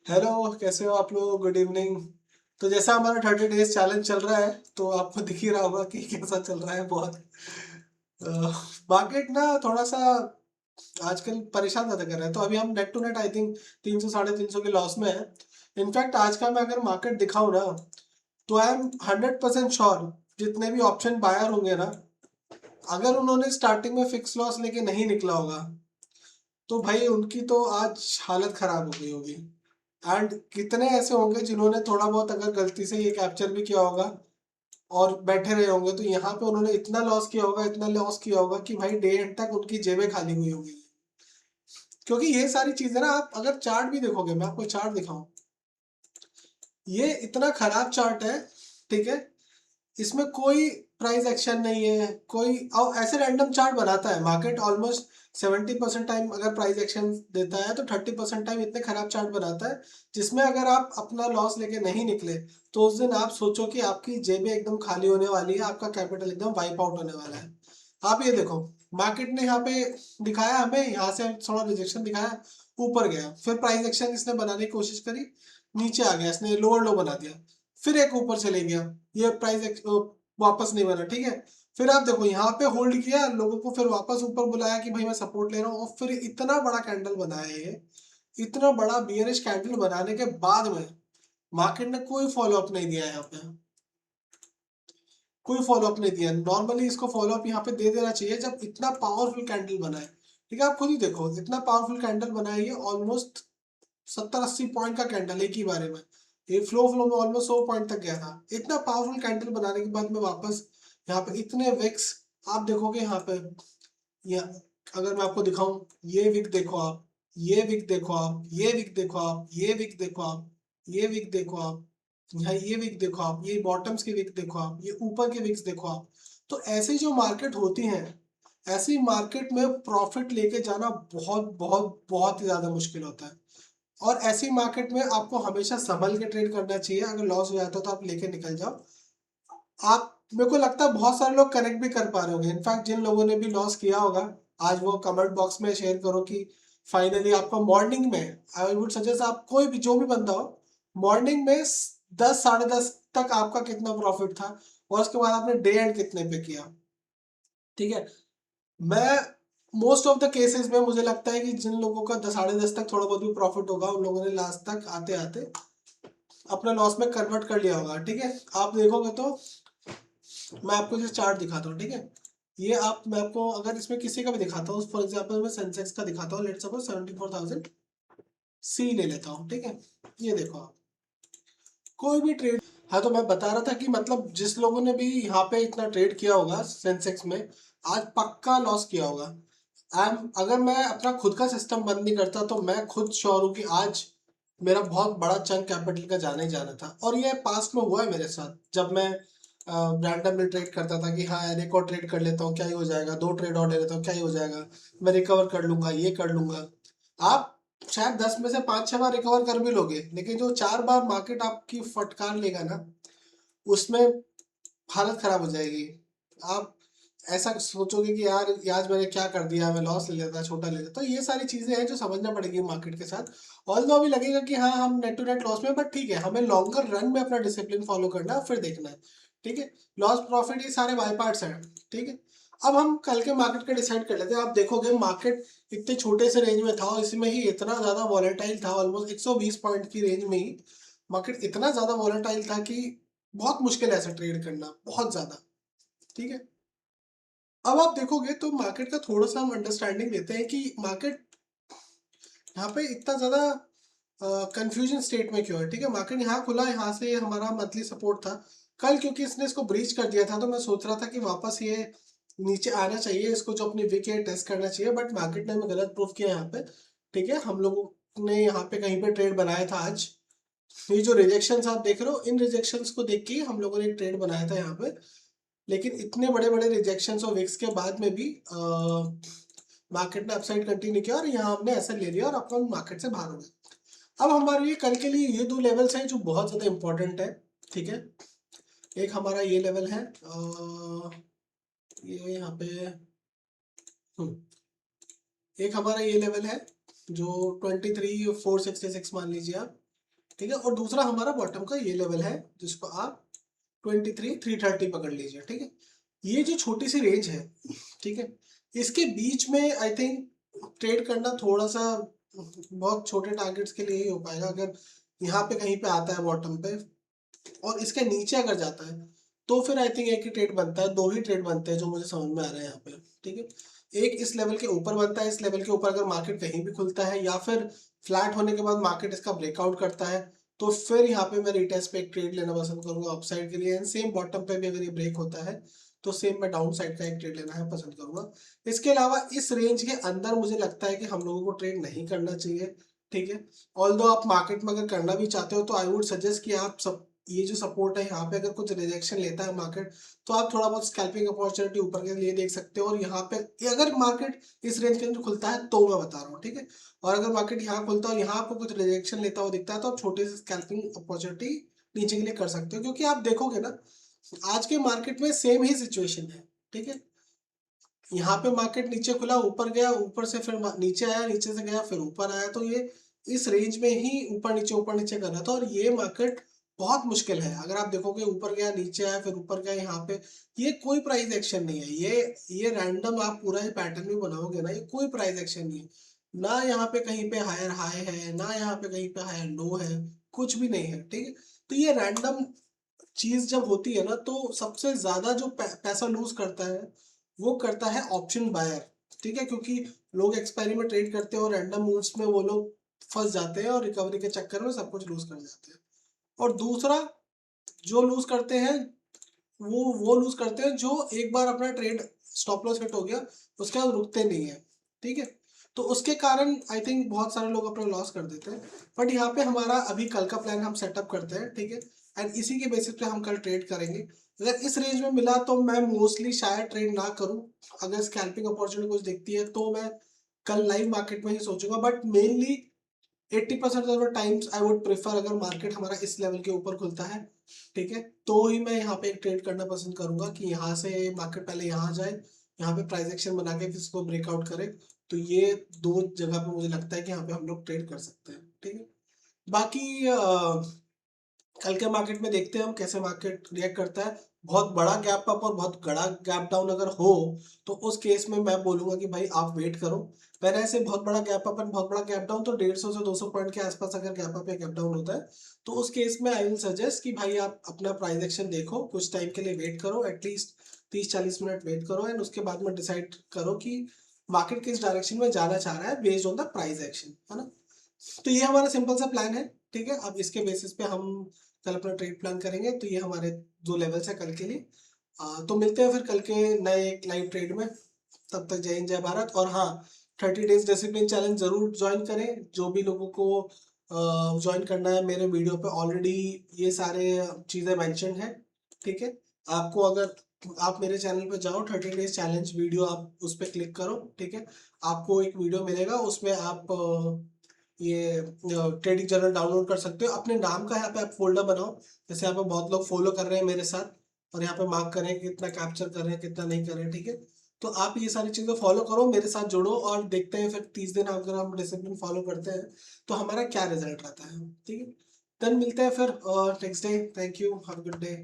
Hello, कैसे हो आप लोग? Good evening. तो जैसा हमारा 30 डेज चैलेंज चल रहा है तो आपको दिख ही रहा होगा कि कैसा चल रहा है। बहुत मार्केट ना थोड़ा सा आजकल परेशान ज़्यादा कर रहा है। तो अभी हम net to net I think 300 350 के लॉस में है। इनफैक्ट आज का मैं अगर मार्केट दिखाऊं ना तो आई एम 100% श्योर जितने भी ऑप्शन बायर होंगे ना, अगर उन्होंने स्टार्टिंग में फिक्स लॉस लेके नहीं निकला होगा तो भाई उनकी तो आज हालत खराब हो गई होगी। एंड कितने ऐसे होंगे जिन्होंने थोड़ा बहुत अगर गलती से ये कैप्चर भी किया होगा और बैठे रहे होंगे तो यहाँ पे उन्होंने इतना लॉस किया होगा, इतना लॉस किया होगा कि भाई डे एंड तक उनकी जेबें खाली हुई होगी। क्योंकि ये सारी चीजें ना, आप अगर चार्ट भी देखोगे, मैं आपको चार्ट दिखाऊं, ये इतना खराब चार्ट है, ठीक है। इसमें कोई प्राइस एक्शन नहीं है, कोई और ऐसे रैंडम चार्ट बनाता है मार्केट। ऑलमोस्ट 70% टाइम अगर प्राइस एक्शन देता है तो 30% टाइम इतने खराब चार्ट बनाता है जिसमें अगर आप अपना लॉस लेके नहीं निकले तो उस दिन आप सोचो कि आपकी जेबें एकदम खाली होने वाली है, आपका कैपिटल एकदम वाइप आउट होने वाला है। आप ये देखो, मार्केट ने यहाँ पे दिखाया हमें, यहाँ से थोड़ा रिजेक्शन दिखाया, ऊपर गया, फिर प्राइस एक्शन इसने बनाने की कोशिश करी, नीचे आ गया, इसने लोअर लो बना दिया, फिर एक ऊपर चले गया, ये वापस नहीं बना, ठीक है। फिर आप देखो यहाँ पे होल्ड किया लोगों को, फिर वापस ऊपर बुलाया कि भाई मैं सपोर्ट ले रहा हूँ, और फिर इतना बड़ा कैंडल बनाया ये, इतना बड़ा बियरिश कैंडल बनाने के बाद में मार्केट ने कोई फॉलो अप नहीं दिया। यहाँ पे कोई फॉलो अप नहीं दिया। नॉर्मली इसको फॉलो अप यहाँ पे दे देना चाहिए जब इतना पावरफुल कैंडल बनाए। ठीक है, आप खुद ही देखो, इतना पावरफुल कैंडल बनाया ये, ऑलमोस्ट 70-80 पॉइंट का कैंडल एक ही बारे में, ये फ्लो में ऑलमोस्ट 100 पॉइंट तक गया था। इतना पावरफुल कैंडल बनाने के बाद में वापस यहाँ पे इतने विक्स, आप देखोगे यहाँ पे, या अगर मैं आपको दिखाऊं, ये विक देखो आप, ये विक देखो आप, ये विक देखो आप, ये विक देखो आप, ये विक देखो आप, यहाँ ये विक देखो आप, ये बॉटम्स की विक देखो आप, ये ऊपर के विक्स देखो आप। तो ऐसी जो मार्केट होती हैं, ऐसी मार्केट में प्रॉफिट लेके जाना बहुत बहुत बहुत ही ज्यादा मुश्किल होता है। और ऐसी मार्केट में आपको हमेशा संभल के ट्रेड करना चाहिए। अगर लॉस हो जाता है तो आप लेके निकल जाओ। आप, मेरे को लगता है बहुत सारे लोग कनेक्ट भी कर पा रहे होंगे। इनफैक्ट जिन लोगों ने भी लॉस किया होगा, आज वो कमेंट बॉक्स में शेयर करो कि फाइनली आपका मॉर्निंग में, आई वुड सजेस्ट आप कोई भी जो भी बंदा हो, मॉर्निंग में 10 साढ़े 10 तक आपका कितना प्रॉफिट था और उसके बाद आपने डे एंड कितने पे किया। ठीक है, मैं मोस्ट ऑफ द केसेस में मुझे लगता है कि जिन लोगों का 10 साढ़े 10 तक थोड़ा बहुत भी प्रॉफिट होगा उन लोगों ने लास्ट तक आते आते अपना लॉस में कन्वर्ट कर लिया होगा। ठीक है, आप देखोगे तो मैं आपको जो चार्ट दिखाता हूँ, ठीक है। ये आप, मैं आपको अगर इसमें किसी का भी दिखाता हूँ, फॉर एग्जांपल मैं सेंसेक्स का दिखाता हूँ, लेट्स सपोज 74,000 सी ले लेता हूँ, ठीक है। ये देखो आप, कोई भी ट्रेड, हाँ तो मैं बता रहा था कि मतलब जिस लोगों ने भी यहाँ पे इतना ट्रेड किया होगा सेंसेक्स में, आज पक्का लॉस किया होगा। अगर मैं अपना खुद का सिस्टम बंद नहीं करता तो मैं खुद श्योर हूँ कि आज मेरा बहुत बड़ा चंक कैपिटल का जाना ही जाना था। और ये पास्ट में हुआ है मेरे साथ, जब मैं रैंडमली ट्रेड करता था कि हाँ यार एक और ट्रेड कर लेता हूँ क्या ही हो जाएगा, दो ट्रेड और ले लेता हूँ क्या ही हो जाएगा, मैं रिकवर कर लूंगा, ये कर लूंगा। आप शायद 10 में से 5-6 बार रिकवर कर भी लोगे, लेकिन जो 4 बार मार्केट आपकी फटकार लेगा ना, उसमें हालत खराब हो जाएगी। आप ऐसा सोचोगे कि यार आज मैंने क्या कर दिया, मैं लॉस ले लेता, छोटा ले लेता। तो ये सारी चीजें हैं जो समझना पड़ेगी मार्केट के साथ। ऑल दो अभी लगेगा कि हाँ हम नेट टू नेट लॉस में, बट ठीक है, हमें लॉन्गर रन में अपना डिसिप्लिन फॉलो करना है, फिर देखना है। ठीक है, लॉस प्रॉफिट ये सारे बाय पार्ट्स हैं। ठीक है, अब हम कल के मार्केट का डिसाइड कर लेते हैं। आप देखोगे मार्केट इतने छोटे से रेंज में था और इसमें ही इतना ज्यादा वॉलेटाइल था, ऑलमोस्ट 120 पॉइंट की रेंज में ही मार्केट इतना ज्यादा वॉलेटाइल था कि बहुत मुश्किल है ऐसा ट्रेड करना, बहुत ज्यादा। ठीक है, अब आप देखोगे तो मार्केट का थोड़ा सा हम अंडरस्टैंडिंग लेते हैं कि मार्केट यहाँ पे इतना ज्यादा कंफ्यूजन स्टेट में क्यों है। ठीक है, मार्केट यहाँ खुला, यहाँ से हमारा मंथली सपोर्ट था। कल क्योंकि इसने इसको ब्रीच कर दिया था तो मैं सोच रहा था कि वापस ये नीचे आना चाहिए, इसको जो अपनी विक है टेस्ट करना चाहिए, बट मार्केट ने हमें गलत प्रूफ किया यहाँ पे। ठीक है, हम लोगों ने यहाँ पे कहीं पे ट्रेड बनाया था आज। ये जो रिजेक्शंस आप देख रहे हो, इन रिजेक्शंस को देख के ही हम लोगों ने एक ट्रेड बनाया था यहाँ पे। लेकिन इतने बड़े बड़े रिजेक्शंस और विक्स के बाद में भी मार्केट ने अपसाइड कंटिन्यू किया और यहाँ हमने ऐसा ले लिया और अपन मार्केट से बाहर हो गए। अब हमारे लिए कल के लिए ये दो लेवल्स हैं जो बहुत ज्यादा इंपॉर्टेंट है। ठीक है, एक हमारा ये लेवल है, ये यहाँ पे, हम्म, एक हमारा ये लेवल है जो 23,466 मान लीजिए आप। ठीक है। और दूसरा हमारा बॉटम का ये लेवल है जिसको आप 23,330 पकड़ लीजिए, ठीक है। ये जो छोटी सी रेंज है, ठीक है, इसके बीच में आई थिंक ट्रेड करना थोड़ा सा बहुत छोटे टारगेट्स के लिए ही हो पाएगा। अगर यहाँ पे कहीं पे आता है बॉटम पे और इसके नीचे अगर जाता है तो फिर आई थिंक एक ही ट्रेड बनता है, दो ही ट्रेड बनते हैं जो मुझे समझ में आ रहा है यहाँ पे, ठीक है। एक इस लेवल के ऊपर बनता है, इस लेवल के ऊपर अगर मार्केट कहीं भी खुलता है या फिर फ्लैट होने के बाद मार्केट इसका ब्रेकआउट करता है तो फिर यहाँ पे मैं रिटेस्ट पे एक ट्रेड लेना पसंद करूंगा अपसाइड के लिए। एंड सेम बॉटम पे भी अगर ये ब्रेक होता है तो सेम मैं डाउन साइड का एक ट्रेड लेना है पसंद करूंगा। इसके अलावा इस रेंज के अंदर मुझे लगता है कि हम लोगों को ट्रेड नहीं करना चाहिए, ठीक है। ऑल्दो आप मार्केट में अगर करना भी चाहते हो तो आई वुड सजेस्ट कि आप सब ये जो सपोर्ट है यहाँ पे अगर कुछ रिजेक्शन लेता है मार्केट तो आप थोड़ा बहुत स्कैल्पिंग अपॉर्चुनिटी ऊपर के लिए देख सकते हो। और यहाँ पे अगर मार्केट इस रेंज के अंदर खुलता है तो मैं बता रहा हूँ, ठीक है। और अगर मार्केट यहाँ खुलता है और यहाँ आपको कुछ रिजेक्शन लेता हुआ दिखता है तो आप छोटे से स्कैल्पिंग अपॉर्चुनिटी नीचे के लिए कर सकते हो। क्योंकि आप देखोगे ना आज के मार्केट में सेम ही सिचुएशन है, ठीक है। यहाँ पे मार्केट नीचे खुला, ऊपर गया, ऊपर से फिर नीचे आया, नीचे से गया, फिर ऊपर आया। तो ये इस रेंज में ही ऊपर नीचे कर रहा था। और ये मार्केट बहुत मुश्किल है। अगर आप देखोगे ऊपर गया, नीचे आया, फिर ऊपर गया, यहाँ पे ये कोई प्राइस एक्शन नहीं है। ये रैंडम आप पूरा ही पैटर्न भी बनाओगे ना, ये कोई प्राइस एक्शन नहीं है। ना यहाँ पे कहीं पे हायर हाई है, ना यहाँ पे कहीं पे हायर लो है, कुछ भी नहीं है, ठीक है। तो ये रैंडम चीज जब होती है ना तो सबसे ज्यादा जो पैसा लूज करता है वो करता है ऑप्शन बायर, ठीक है। क्योंकि लोग एक्सपायरी में ट्रेड करते हैं और रैंडम मूव्स में वो लोग फंस जाते हैं और रिकवरी के चक्कर में सब कुछ लूज कर जाते हैं। और दूसरा जो लूज करते हैं वो लूज करते हैं जो एक बार अपना ट्रेड स्टॉप लॉस हिट हो गया उसके बाद रुकते नहीं है, ठीक है। तो उसके कारण आई थिंक बहुत सारे लोग अपना लॉस कर देते हैं। बट यहाँ पे हमारा अभी कल का प्लान हम सेटअप करते हैं, ठीक है। एंड इसी के बेसिस पे हम कल ट्रेड करेंगे। अगर इस रेंज में मिला तो मैं मोस्टली शायद ट्रेड ना करूं। अगर स्कैल्पिंग अपॉर्चुनिटी कुछ दिखती है तो मैं कल लाइव मार्केट में ही सोचूंगा। But mainly 80% of the times I would prefer अगर मार्केट हमारा इस लेवल के ऊपर खुलता है, ठीक है, तो ही मैं यहाँ पे एक ट्रेड करना पसंद करूंगा कि यहाँ से मार्केट पहले यहाँ जाए, यहाँ पे प्राइस एक्शन बना के फिर इसको ब्रेकआउट करे। तो ये दो जगह पे मुझे लगता है कि यहाँ पे हम लोग ट्रेड कर सकते हैं, ठीक है। बाकी कल के मार्केट में देखते हैं हम कैसे मार्केट रिएक्ट करता है। बहुत बड़ा गैप अप और बहुत बड़ा गैप डाउन अगर हो तो उस केस में मैं बोलूंगा कि भाई आप वेट करो। पर ऐसे बहुत बड़ा गैप अप एंड बहुत बड़ा गैप डाउन तो 150 से 200 पॉइंट के आसपास अगर गैप अप या गैप डाउन होता है तो उस केस में आई विल सजेस्ट कि भाई आप अपना प्राइस एक्शन देखो, कुछ टाइम के लिए वेट करो, एटलीस्ट 30-40 मिनट वेट करो एंड उसके बाद में डिसाइड करो कि मार्केट किस डायरेक्शन में जाना चाह रहा है based on the price action, है ना। तो ये हमारा सिंपल सा प्लान है, ठीक है। अब इसके बेसिस पे हम कल अपना ट्रेड प्लान करेंगे। तो ये हमारे दो लेवल्स है कल के लिए। तो मिलते हैं फिर कल के नए एक लाइव ट्रेड में। तब तक जय हिंद जय भारत। और हाँ, 30 डेज डिसिप्लिन चैलेंज जरूर ज्वाइन करें जो भी लोगों को ज्वाइन करना है। मेरे वीडियो पे ऑलरेडी ये सारे चीज़ें मेंशन है, ठीक है। आपको अगर आप मेरे चैनल पे जाओ 30 डेज चैलेंज वीडियो आप उस पर क्लिक करो, ठीक है। आपको एक वीडियो मिलेगा उसमें आप ये ट्रेडिंग जर्नल डाउनलोड कर सकते हो। अपने नाम का यहाँ पे आप फोल्डर बनाओ। जैसे यहाँ पे बहुत लोग फॉलो कर रहे हैं मेरे साथ और यहाँ पे मार्क कर रहे हैं कि कितना कैप्चर कर रहे हैं कितना नहीं कर रहे हैं, ठीक है। तो आप ये सारी चीज़ें फॉलो करो, मेरे साथ जुड़ो और देखते हैं फिर 30 दिन अगर हम डिसिप्लिन फॉलो करते हैं तो हमारा क्या रिजल्ट रहता है, ठीक है। देन मिलते हैं फिर next day. Thank you, have a good day.